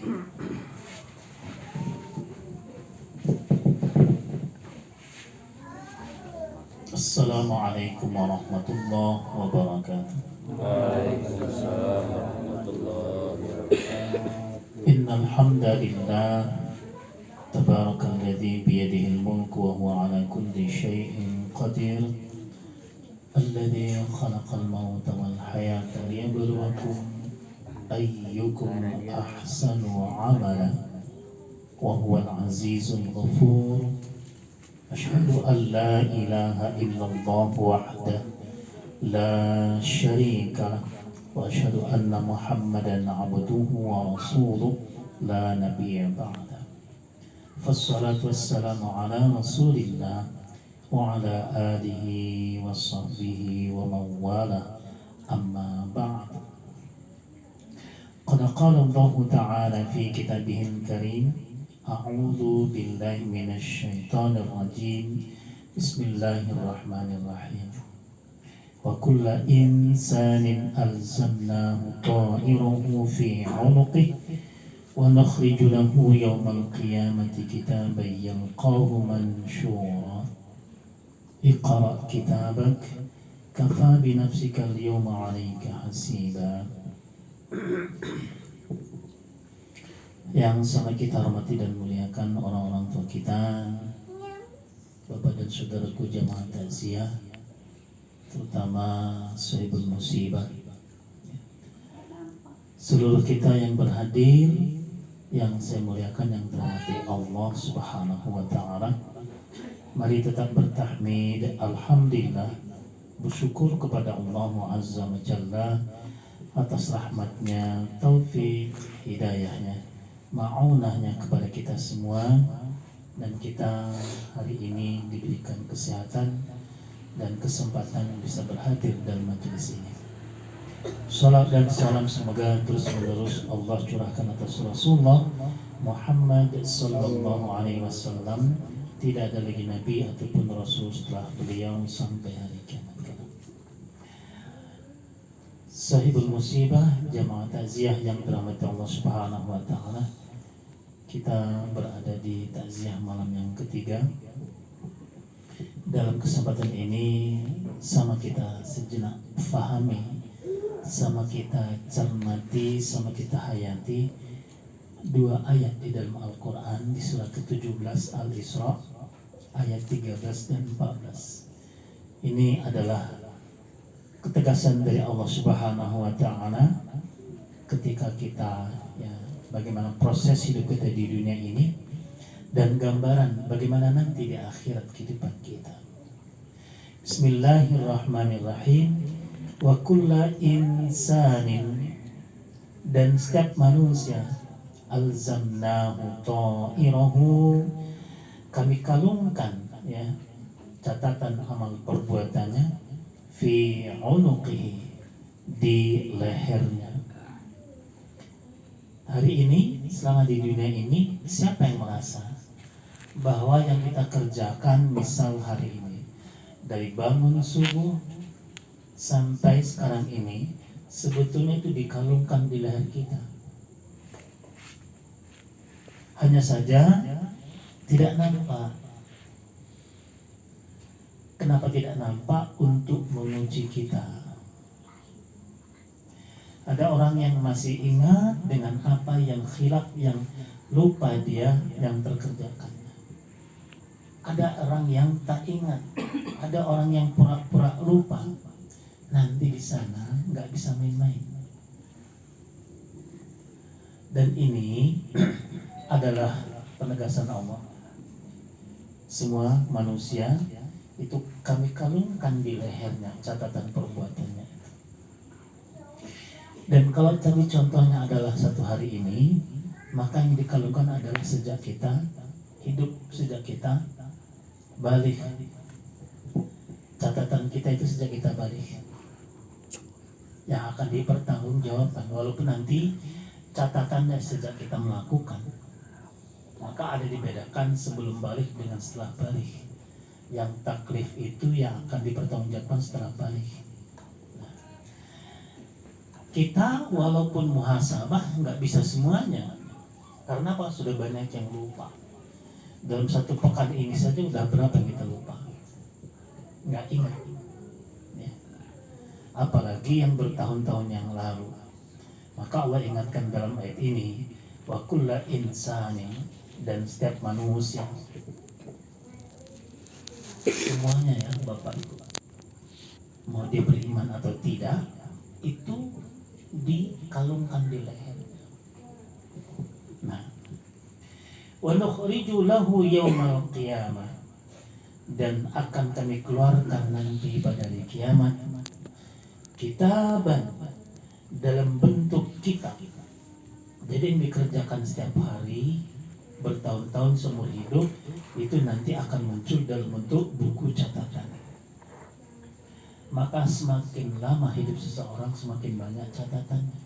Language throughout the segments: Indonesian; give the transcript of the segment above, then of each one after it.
Assalamualaikum warahmatullahi wabarakatuh. Waalaikumsalam warahmatullahi wabarakatuh. Innal hamdalillah tabarakalladzi biyadihil mulku wa huwa ala kulli syai'in qadir. Alladzi khalaqal mauta wal hayata liyabluwakum ayyukum ahsanu amala wa huwal azizul ghafur. Asyhadu an la ilaha illallah wahdahu la syarika lah wa asyhadu anna Muhammadan abduhu wa rasuluh la nabiyya ba'da. Fassalatu wassalamu ala rasulillah wa ala alihi wa sahbihi wa mawala amma ba'd. Qad qala Allah ta'ala fi kitabihil karim, a'udzu billahi minasy syaithanir rajim. Bismillahirrahmanirrahim. Wa kulla insanin alzamnahu ta'irahu fi 'unuqihi wa nakhriju lahu yawmal qiyamati kitaban yalqahu manshura. Iqra' kitabak kafa bi nafsika al-yawma 'alayka hasiba. Yang sangat kita hormati dan muliakan orang-orang tua kita, bapak dan saudaraku jamaah takziah, terutama sahibul musibah, seluruh kita yang berhadir, yang saya muliakan, yang dirahmati Allah Subhanahu wa Ta'ala. Mari tetap bertahmid, alhamdulillah, bersyukur kepada Allah Azza wa Jalla atas rahmatnya, taufik, hidayahnya, ma'unahnya kepada kita semua. Dan kita hari ini diberikan kesehatan dan kesempatan bisa berhadir dalam majelis ini. Salat dan salam semoga terus menerus Allah curahkan atas Rasulullah Muhammad sallallahu alaihi wasallam. Tidak ada lagi nabi ataupun rasul setelah beliau sampai hari kiamat kelak. Sahibul musibah, jamaah takziah yang dirahmati Allah Subhanahu wa Ta'ala, kita berada di takziah malam yang ketiga. Dalam kesempatan ini sama kita sejenak fahami, sama kita cermati, sama kita hayati dua ayat di dalam Al-Quran di surah ke-17 Al-Isra ayat 13 dan 14. Ini adalah ketegasan dari Allah Subhanahu wa Ta'ala ketika kita, ya, bagaimana proses hidup kita di dunia ini dan gambaran bagaimana nanti di akhirat kehidupan kita. Bismillahirrahmanirrahim. Wa kulla insanin, dan setiap manusia, alzamnahu ta'irahu, kami kalungkan, ya, catatan amal perbuatannya, fi 'unuqihi, di lehernya. Hari ini, selama di dunia ini, siapa yang merasa bahwa yang kita kerjakan, misal hari ini, dari bangun subuh sampai sekarang ini, sebetulnya itu dikalungkan di leher kita. Hanya saja tidak nampak. Kenapa tidak nampak? Untuk menguji kita. Ada orang yang masih ingat dengan apa yang khilaf, yang lupa dia yang terkerjakan. Ada orang yang tak ingat, ada orang yang pura-pura lupa. Nanti di sana nggak bisa main-main. Dan ini adalah penegasan Allah. Semua manusia itu kami kalungkan di lehernya catatan perbuatannya. Dan kalau tadi contohnya adalah satu hari ini, maka yang dikalungkan adalah sejak kita hidup, sejak kita balik. Catatan kita itu sejak kita balik yang akan dipertanggungjawabkan, walaupun nanti catatannya sejak kita melakukan. Maka ada dibedakan sebelum balik dengan setelah balik. Yang taklif itu yang akan dipertanggungjawabkan setelah balik. Nah, kita walaupun muhasabah nggak bisa semuanya. Karena apa? Sudah banyak yang lupa. Dalam satu pekan ini saja udah berapa yang kita lupa? Nggak ingat. Ya. Apalagi yang bertahun-tahun yang lalu. Maka Allah ingatkan dalam ayat ini, wa kulla insani, dan setiap manusia, semuanya ya Bapak Ibu, mau dia beriman atau tidak, itu dikalungkan di leher. Nah, wa nukhriju lahu yaumal qiyamah, dan akan kami keluarkan nanti pada hari kiamat kitaban, dalam bentuk kitab. Jadi yang dikerjakan setiap hari bertahun-tahun seumur hidup itu nanti akan muncul dalam bentuk buku catatan. Maka semakin lama hidup seseorang semakin banyak catatannya.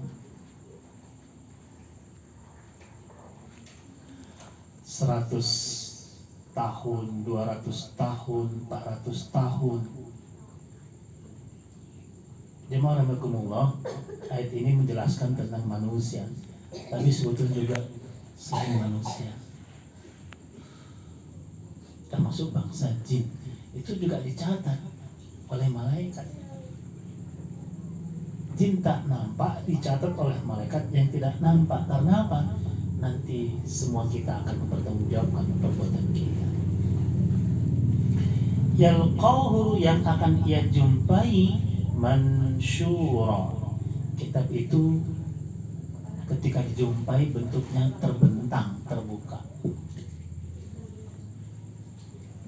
100 tahun, 200 tahun, 400 tahun. Jemaah rahimakumullah, ayat ini menjelaskan tentang manusia, tapi sebetulnya juga selain manusia, termasuk bangsa jin, itu juga dicatat oleh malaikat. Jin tak nampak dicatat oleh malaikat yang tidak nampak. Karena apa? Nanti semua kita akan mempertanggungjawabkan perbuatan kita. Yalqahu, yang akan ia jumpai, mansyura. Kitab itu ketika dijumpai bentuknya terbentang, terbuka.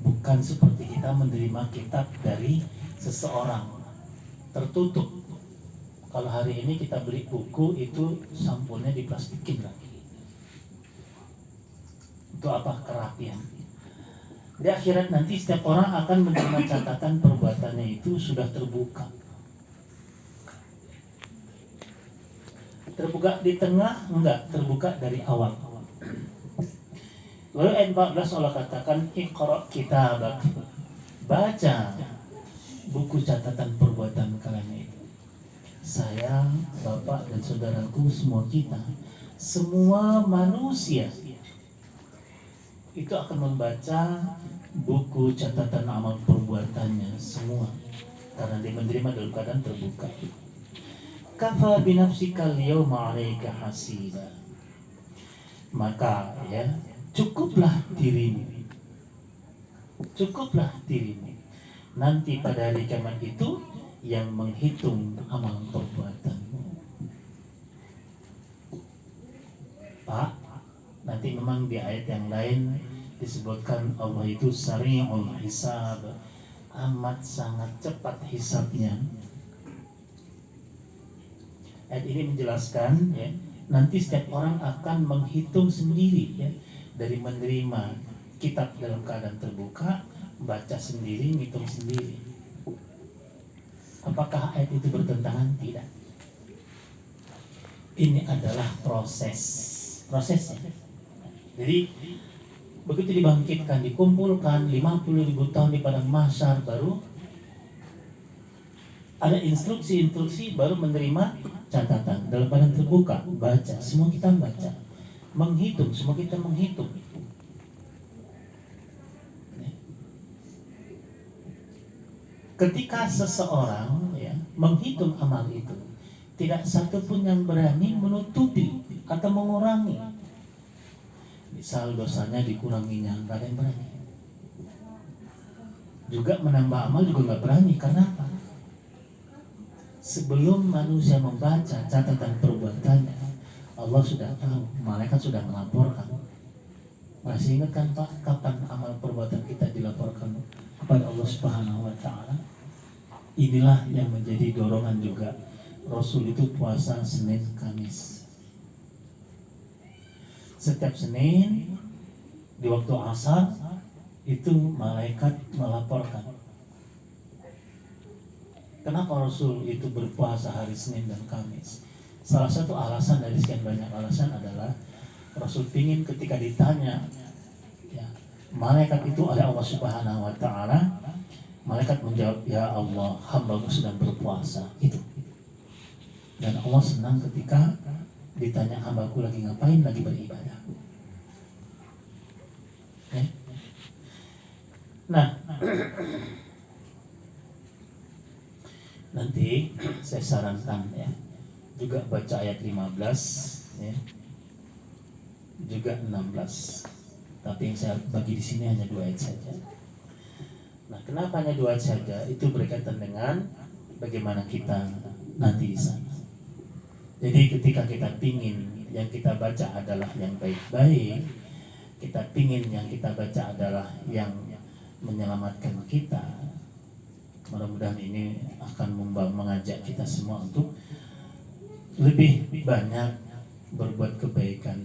Bukan seperti kita menerima kitab dari seseorang tertutup. Kalau hari ini kita beli buku itu sampulnya diplastikin lagi. Itu apa? Kerapian. Di akhirat nanti setiap orang akan menerima catatan perbuatannya itu sudah terbuka. Terbuka di tengah? Enggak, terbuka dari awal. Lalu ayat 14 Allah katakan, Iqra kitabak, baca buku catatan perbuatan kalian itu. Saya, Bapak dan saudaraku, semua kita, semua manusia itu akan membaca buku catatan amal perbuatannya semua, karena dia menerima dalam keadaan terbuka. Kafa binafsikal yawma 'alaika hasiba, maka ya cukuplah dirimu nanti pada hari kiamat itu yang menghitung amal perbuatanmu. Pak, nanti memang di ayat yang lain disebutkan Allah itu sari'ul hisab, amat sangat cepat hisabnya. Ayat ini menjelaskan ya, nanti setiap orang akan menghitung sendiri ya, dari menerima kitab dalam keadaan terbuka, baca sendiri, ngitung sendiri. Apakah ayat itu bertentangan? Tidak. Ini adalah prosesnya. Jadi begitu dibangkitkan, dikumpulkan 50.000 tahun di padang mahsyar, baru ada instruksi baru menerima catatan dalam keadaan terbuka, baca, semua kita baca, menghitung, semua kita menghitung. Ketika seseorang ya menghitung amal itu, tidak satu pun yang berani menutupi atau mengurangi. Misal dosanya dikuranginya, nggak ada yang berani. Juga menambah amal juga nggak berani. Karena apa? Sebelum manusia membaca catatan perbuatannya, Allah sudah tahu, malaikat sudah melaporkan. Masih ingat kan Pak, kapan amal perbuatan kita dilaporkan kepada Allah Subhanahu wa Ta'ala? Inilah yang menjadi dorongan juga Rasul itu puasa Senin Kamis. Setiap Senin di waktu asar itu malaikat melaporkan. Kenapa Rasul itu berpuasa hari Senin dan Kamis? Salah satu alasan dari sekian banyak alasan adalah Rasul ingin ketika ditanya ya, malaikat itu oleh Allah Subhanahu wa Ta'ala, malaikat menjawab, ya Allah, hamba sedang berpuasa. Itu. Dan Allah senang ketika ditanya hambaku lagi ngapain, lagi beribadah. Ya. Nah, nanti saya sarankan ya, juga baca ayat 15 ya, juga 16. Tapi yang saya bagi di sini hanya 2 ayat saja. Nah, kenapa hanya 2 ayat saja? Itu berkaitan dengan bagaimana kita nanti di sana. Jadi ketika kita pingin yang kita baca adalah yang baik-baik, kita pingin yang kita baca adalah yang menyelamatkan kita, mudah-mudahan ini akan mengajak kita semua untuk lebih banyak berbuat kebaikan,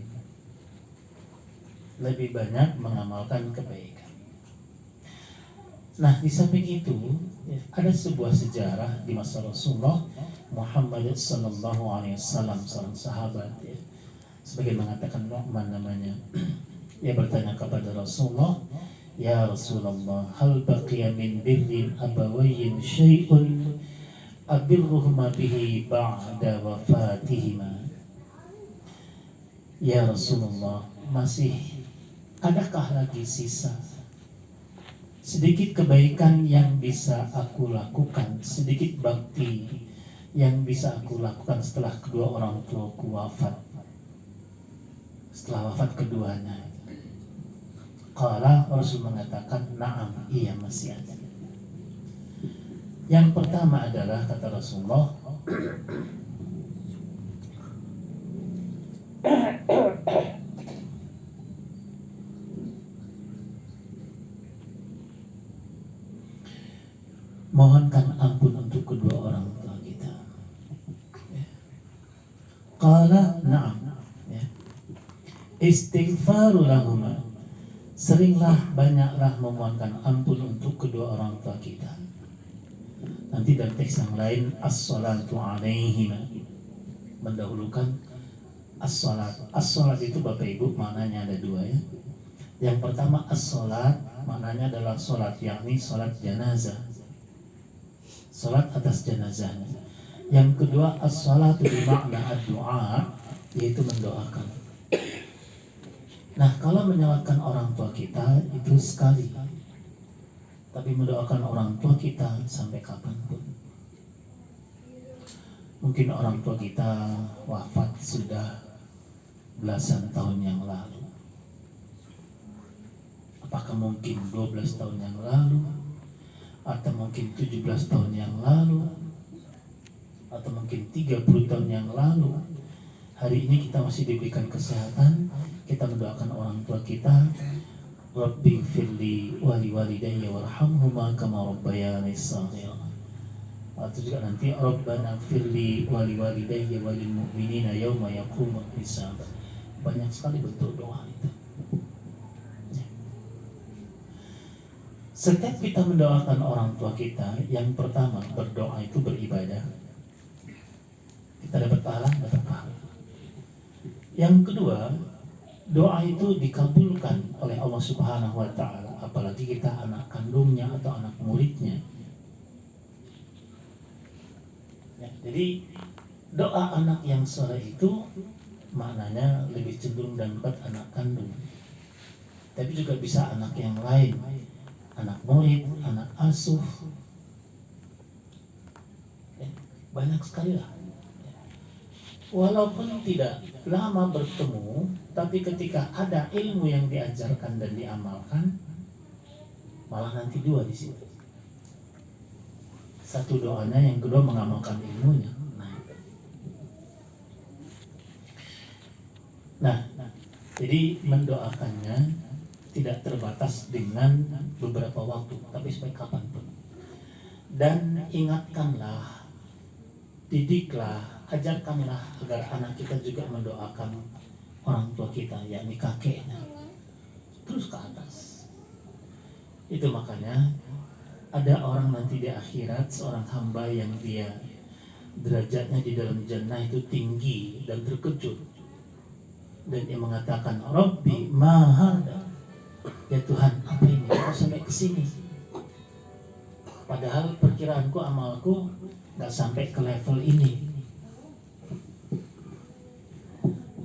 lebih banyak mengamalkan kebaikan. Nah, di samping itu ada sebuah sejarah di masa Rasulullah Muhammad sallallahu alaihi wasallam, seorang sahabat ya, sebagai mengatakan Nu'man namanya. Ia bertanya kepada Rasulullah, "Ya Rasulullah, hal baqiya min birrin abawayyin syai'un abirruhuma bihi ba'da wafatihima?" Ya Rasulullah, masih adakah lagi sisa sedikit kebaikan yang bisa aku lakukan, sedikit bakti yang bisa aku lakukan setelah kedua orang tuaku wafat, setelah wafat keduanya? Qala, Rasul mengatakan, na'am, iya masih ada. Yang pertama adalah, kata Rasulullah, mohonkan ampun untuk kedua orang tua kita. Qala na'am, ya. Istighfaru lahuma, seringlah banyaklah memohonkan ampun untuk kedua orang tua kita. Nanti dalam teks yang lain, as-salatu alaihima, mendahulukan as-salat. As-salat itu Bapak Ibu maknanya ada 2 ya. Yang pertama as-salat maknanya adalah salat, yakni salat janazah, salat atas jenazahnya. Yang kedua as-salatu bermakna ad-du'a, yaitu mendoakan. Nah, kalau menyelamatkan orang tua kita itu sekali, tapi mendoakan orang tua kita sampai kapanpun. Mungkin orang tua kita wafat sudah belasan tahun yang lalu. Apakah mungkin 12 tahun yang lalu, atau mungkin 17 tahun yang lalu, atau mungkin 30 tahun yang lalu. Hari ini kita masih diberikan kesehatan, kita mendoakan orang tua kita, Rabbi firli wali walidayya warhamhuma kama rabbayani shaghira. Atau juga nanti Rabbana firli wali walidayya walil mu'minina yauma yaqumul hisab. Banyak sekali bentuk doa itu. Setiap kita mendoakan orang tua kita, yang pertama berdoa itu beribadah. Kita dapat pahala, dapat pahala. Yang kedua, doa itu dikabulkan oleh Allah Subhanahu wa ta'ala, apalagi kita anak kandungnya atau anak muridnya. Ya, jadi doa anak yang soleh itu maknanya lebih cenderung dan kuat anak kandung. Tapi juga bisa anak yang lain, anak murid, anak asuh. Ya, banyak sekali lah. Walaupun tidak lama bertemu, tapi ketika ada ilmu yang diajarkan dan diamalkan, malah nanti 2 di situ. Satu doanya, yang kedua mengamalkan ilmunya. Nah, jadi mendoakannya tidak terbatas dengan beberapa waktu, tapi sampai kapanpun. Dan ingatkanlah, didiklah, ajarkanlah agar anak kita juga mendoakan orang tua kita, yakni kakeknya, terus ke atas. Itu makanya ada orang nanti di akhirat, seorang hamba yang dia derajatnya di dalam jannah itu tinggi dan terkejut, dan dia mengatakan, Rabbi ma hadza, ya Tuhan, apa ini kok sampai ke sini? Padahal perkiraanku, amalku nggak sampai ke level ini.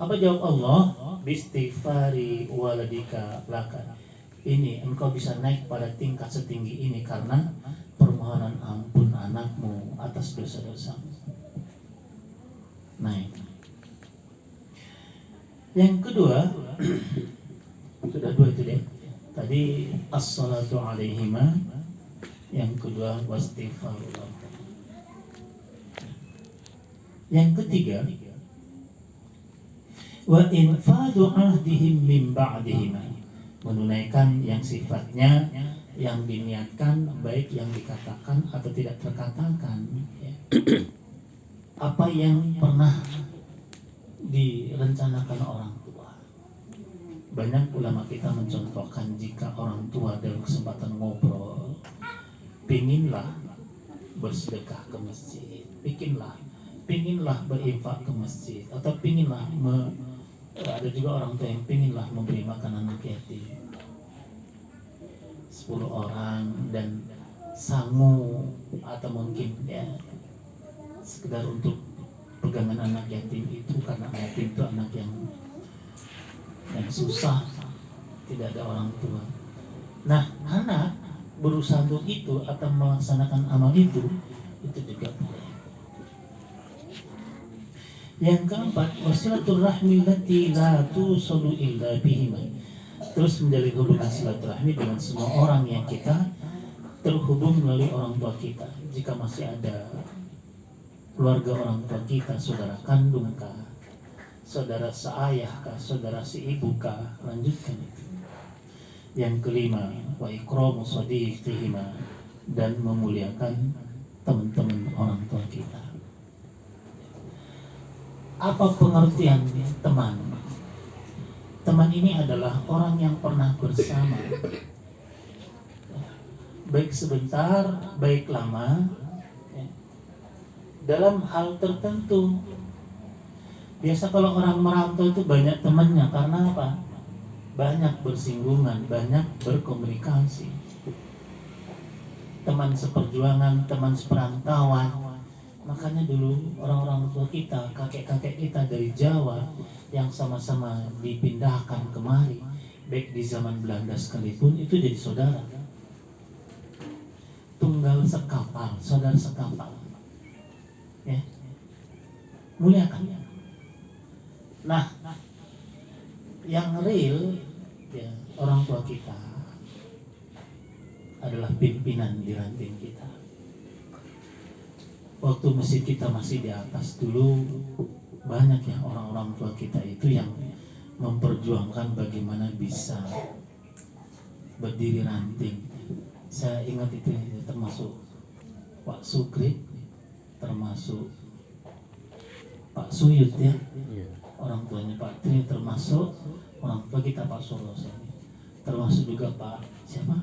Apa jawab Allah? Bistighfari waladika laka. Ini engkau bisa naik pada tingkat setinggi ini karena permohonan ampun anakmu atas dosa-dosamu. Naik. Yang kedua, sudah dua itu deh. Tadi as-salatu alaihima, yang kedua wastighfarullah. Yang ketiga, wa infadu ahdihim min ba'dihima, menunaikan yang sifatnya yang diniatkan, baik yang dikatakan atau tidak terkatakan, ya. Apa yang pernah direncanakan orang tua. Banyak ulama kita mencontohkan jika orang tua dalam kesempatan ngobrol, pinginlah bersedekah ke masjid, pinginlah berinfak ke masjid, atau pinginlah ada juga orang tua yang pinginlah memberi makan anak yatim 10 orang dan sangu, atau mungkin ya sekedar untuk pegangan anak yatim itu, karena anak yatim itu anak yang susah, tidak ada orang tua. Nah, anak berusaha untuk itu atau melaksanakan amal itu juga boleh. Yang keempat, wasilaturrahmi allati la tusalu illa bihima. Terus menjalin hubungan silaturahmi dengan semua orang yang kita terhubung melalui orang tua kita. Jika masih ada keluarga orang tua kita, saudara kandung kah, saudara seayah kah, saudara seibu kah, lanjutkan itu. Yang kelima, wa ikramu shadiqihima, dan memuliakan teman-teman orang tua kita. Apa pengertian teman? Teman ini adalah orang yang pernah bersama, baik sebentar, baik lama, ya, dalam hal tertentu. Biasa kalau orang merantau itu banyak temannya, karena apa? Banyak bersinggungan, banyak berkomunikasi. Teman seperjuangan, teman seperantauan. Makanya dulu orang-orang tua kita, kakek-kakek kita dari Jawa yang sama-sama dipindahkan kemari, baik di zaman Belanda sekalipun, itu jadi saudara. Tunggal sekapal, saudara sekapal. Ya. Muliakan. Nah, yang real ya, orang tua kita adalah pimpinan di ranting kita. Waktu masjid kita masih di atas dulu, banyak ya orang-orang tua kita itu yang memperjuangkan bagaimana bisa berdiri ranting. Saya ingat itu, termasuk Pak Sukri, termasuk Pak Suyut ya, orang tuanya Pak Tri, termasuk orang tua kita Pak Soros, termasuk juga Pak siapa?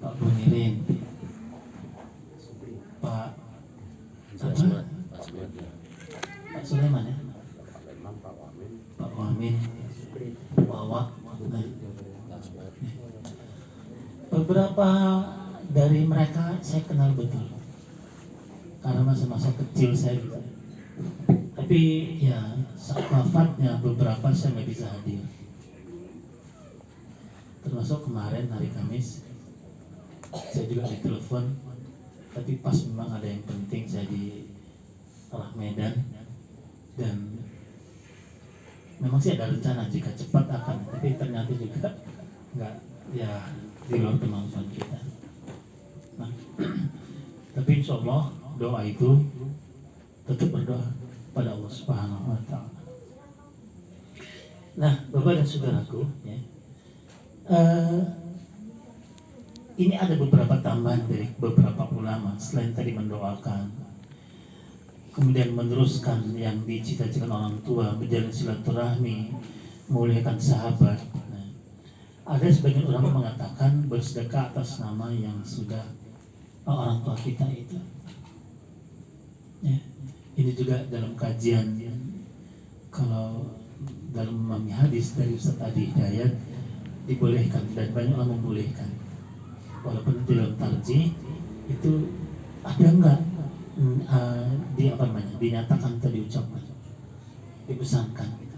Pak Bunirin, Pak Pak Sulaiman ya, Pak Wamin, Wawak. Beberapa dari mereka saya kenal betul karena masa-masa kecil saya gitu. Tapi ya saat wafatnya beberapa saya nggak bisa hadir. Termasuk kemarin hari Kamis saya juga ditelepon, tapi pas memang ada yang penting saya di arah Medan, dan memang sih ada rencana jika cepat akan, tapi ternyata juga nggak, ya di luar kemampuan kita. Nah, tapi insya Allah doa itu tetap berdoa pada Allah Subhanahu Wa Taala. Nah, Bapak dan saudaraku, ya, ini ada beberapa tambahan dari beberapa ulama selain tadi mendoakan, kemudian meneruskan yang dicita-citakan orang tua, menjalin silaturahmi, memuliakan sahabat. Nah, ada sebagian ulama mengatakan bersedekah atas nama yang sudah orang tua kita itu. Ya, ini juga dalam kajian ya, kalau dalam memahami hadis dari Ustaz Adi Hidayat dibolehkan, dan banyak orang membolehkan, walaupun itu dalam tarjih itu ada enggak di apa namanya dinyatakan atau diucapkan. dipesankan gitu.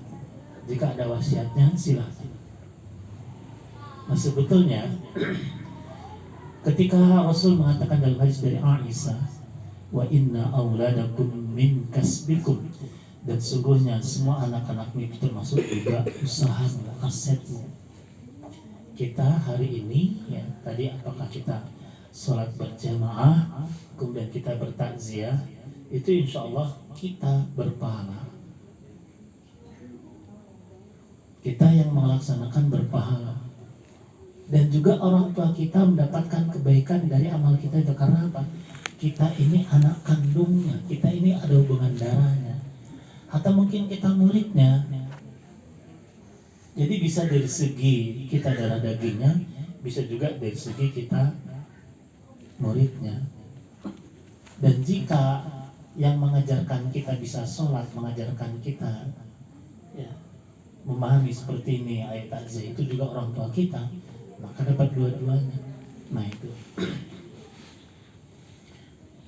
Jika ada wasiatnya silahkan. Nah sebetulnya ketika Rasul mengatakan dalam hadis dari Aisyah, wa inna auladakum min kasbikum, dan sungguhnya semua anak-anakmu itu termasuk juga usahamu, asetmu. Kita hari ini ya, tadi apakah kita sholat berjamaah, kemudian kita bertakziah, itu insya Allah kita berpahala. Kita yang melaksanakan berpahala. Dan juga orang tua kita mendapatkan kebaikan dari amal kita itu. Karena apa? Kita ini anak kandungnya, kita ini ada hubungan darahnya, atau mungkin kita muridnya. Jadi bisa dari segi kita darah dagingnya, bisa juga dari segi kita muridnya. Dan jika yang mengajarkan kita bisa sholat, mengajarkan kita ya, memahami seperti ini ayat takziah itu juga orang tua kita, maka dapat dua-duanya. Nah itu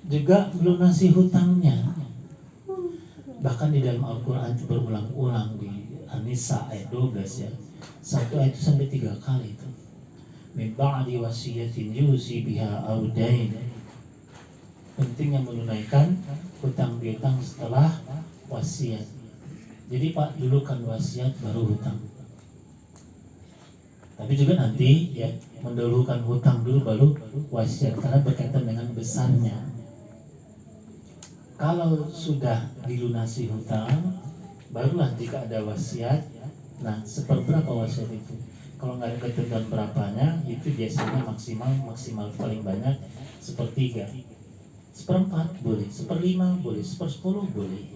juga melunasi hutangnya. Bahkan di dalam Al-Quran itu berulang-ulang di An-Nisa ayat 12 ya, satu ayat itu sampai 3 kali itu. Min ba'di wasiyatin yusi biha aw dain. Pentingnya menunaikan hutang piutang setelah wasiat. Jadi Pak, dulu kan wasiat baru hutang. Tapi juga nanti ya mendahulukan hutang dulu baru wasiat, karena berkaitan dengan besarnya. Kalau sudah dilunasi hutang, barulah jika ada wasiat. Nah, seperberapa wasiat itu? Kalau nggak ada ketentuan berapanya, itu biasanya maksimal paling banyak 1/3, 1/4 boleh, 1/5 boleh, 1/10 boleh.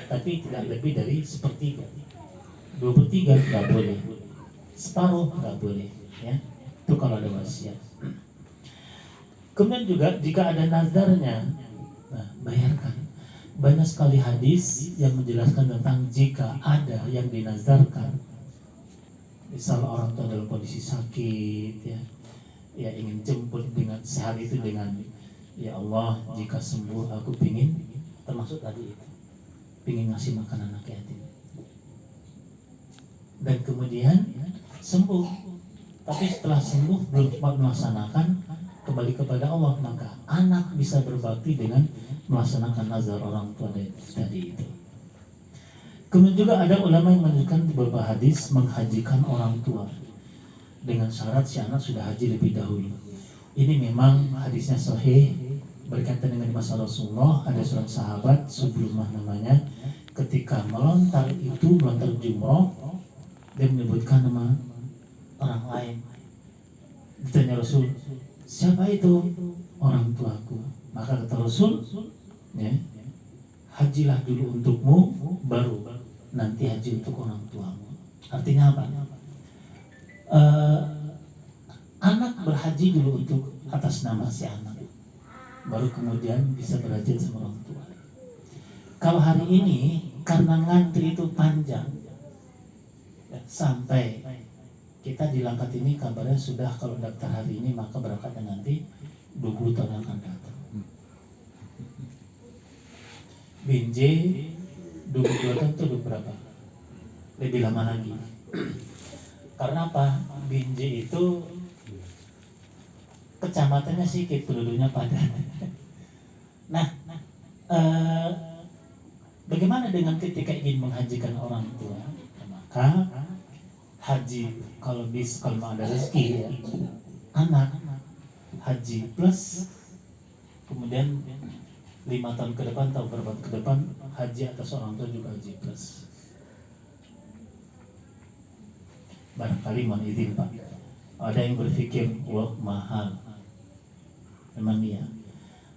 Tapi tidak lebih dari 1/3. 2/3 nggak boleh, separuh nggak boleh, ya. Itu kalau ada wasiat. Kemudian juga jika ada nazarnya, nah, bayarkan. Banyak sekali hadis yang menjelaskan tentang jika ada yang dinazarkan. Misal orang tua dalam kondisi sakit, ya ingin jemput dengan sehat itu dengan, ya Allah jika sembuh aku pingin, termasuk tadi itu, pingin ngasih makan anak yatim. Dan kemudian sembuh, tapi setelah sembuh belum sempat melaksanakan, kembali kepada Allah, maka anak bisa berbakti dengan melaksanakan nazar orang tua tadi itu. Kemudian juga ada ulama yang menunjukkan di beberapa hadis menghajikan orang tua dengan syarat si anak sudah haji lebih dahulu. Ini memang hadisnya sahih, berkaitan dengan masa Rasulullah. Ada seorang sahabat Subulmah namanya, ketika melontar jumroh, dia menyebutkan nama orang lain. Ditanya Rasul, siapa itu? Orang tuaku. Maka kata Rasul, ya, hajilah dulu untukmu, baru nanti haji untuk orang tuamu. Artinya apa? Anak berhaji dulu untuk atas nama si anak, baru kemudian bisa berhaji sama orang tua. Kalau hari ini karena ngantri itu panjang, sampai kita di Langkat ini kabarnya sudah kalau daftar hari ini maka berangkatnya nanti 20 tahun yang akan datang. Binjai 22 tahun itu berapa? Lebih lama lagi. Karena apa? Binjai itu kecamatannya sedikit, penduduknya padat. Nah, bagaimana dengan ketika ingin menghajikan orang tua? Maka haji kalau ada rezeki ya, anak haji plus kemudian 5 tahun ke depan atau berapa ke depan haji atas orang tua juga haji plus. Barangkali mohon izin Pak, ada yang berpikir wah mahal. Memang iya,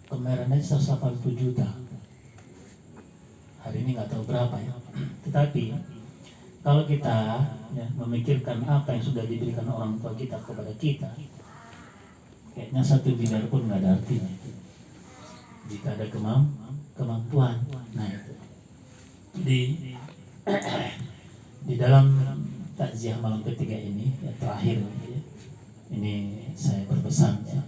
kemarin aja 180 juta, hari ini nggak tahu berapa ya. Tetapi kalau kita ya, memikirkan apa yang sudah diberikan orang tua kita kepada kita, kayaknya 1 miliar pun nggak ada artinya jika ada kemampuan. Nah itu di dalam takziah malam ketiga ini ya, terakhir ya, ini saya berpesan ya,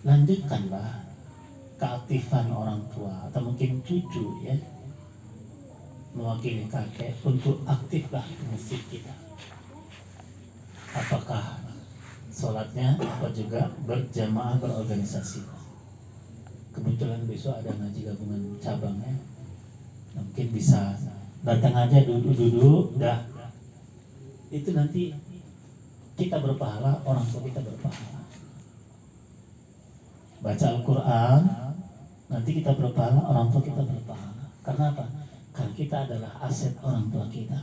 lanjutkanlah keaktifan orang tua atau mungkin cucu ya, mewakili kakek untuk aktiflah di masjid kita. Apakah sholatnya apa juga berjamaah berorganisasi. Kebetulan besok ada ngaji gabungan cabangnya, mungkin bisa datang aja duduk-duduk dah. Itu nanti kita berpahala, orang tua kita berpahala. Baca Al-Quran, nanti kita berpahala, orang tua kita berpahala. Karena apa? Karena kita adalah aset orang tua kita.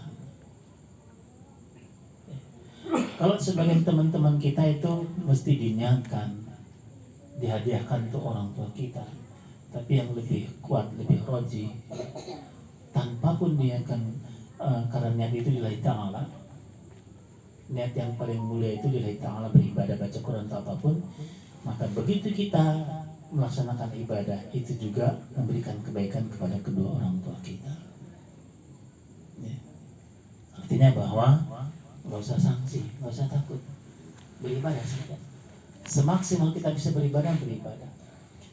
Kalau sebagian teman-teman kita itu mesti dinyakan, dihadiahkan untuk orang tua kita. Tapi yang lebih kuat, lebih roji, tanpa pun niatkan karena niat itu lillahi ta'ala. Niat yang paling mulia itu lillahi ta'ala, beribadah, baca Quran atau apapun. Maka begitu kita melaksanakan ibadah, itu juga memberikan kebaikan kepada kedua orang tua kita ya. Artinya bahwa nggak usah sanksi, nggak usah takut, beribadah saja. Semaksimal kita bisa beribadah, beribadah.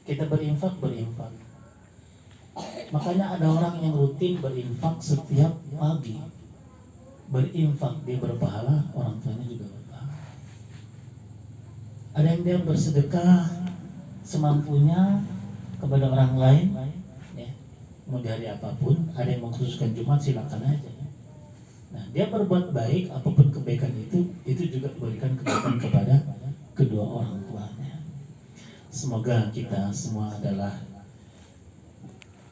Kita berinfak, berinfak. Makanya ada orang yang rutin berinfak setiap pagi. Berinfak, dia berpahala, orang tuanya juga berpahala. Ada yang dia bersedekah semampunya kepada orang lain ya. Mau di hari apapun, ada yang mengkhususkan Jumat, silakan aja. Nah, dia berbuat baik, apapun kebaikan itu juga berikan kebaikan kepada kedua orang tuanya. Semoga kita semua adalah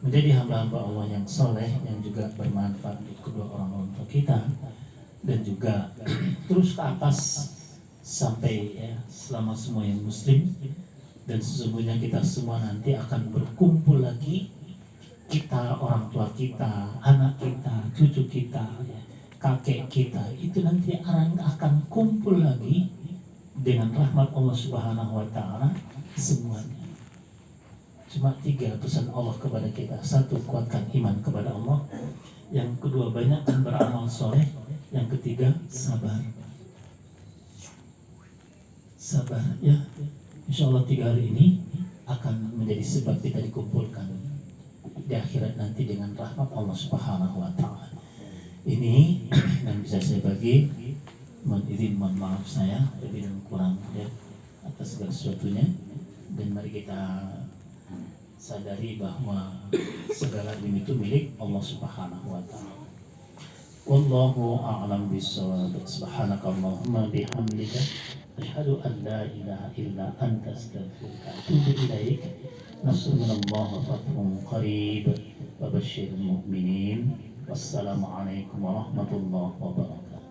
menjadi hamba-hamba Allah yang soleh, yang juga bermanfaat untuk kedua orang tua kita, dan juga terus ke atas sampai ya, selama semua yang muslim. Dan sesungguhnya kita semua nanti akan berkumpul lagi, kita, orang tua kita, anak kita, cucu kita ya, kakek kita, itu nanti akan kumpul lagi dengan rahmat Allah Subhanahu wa Ta'ala semuanya. Cuma 3 pesan Allah kepada kita. 1, kuatkan iman kepada Allah. Yang kedua, banyakkan beramal soleh. Yang ketiga, sabar. Sabar ya. Insya Allah 3 hari ini akan menjadi sebab kita dikumpulkan di akhirat nanti dengan rahmat Allah Subhanahu wa Ta'ala. Ini yang bisa saya bagi. Mohon maaf saya lebih dan kurang ya atas segala sesuatunya. Dan mari kita sadari bahwa segala ini itu milik Allah Subhanahu wa Ta'ala. Wallahu a'lam bishawab. Subhanakallahumma bihamdika asyhadu an la ilaha illa anta astaghfiruka wa atubu ilaik. Nasrullahi wa fathun qarib wa basyiril mu'minin. Wassalamualaikum warahmatullahi wabarakatuh.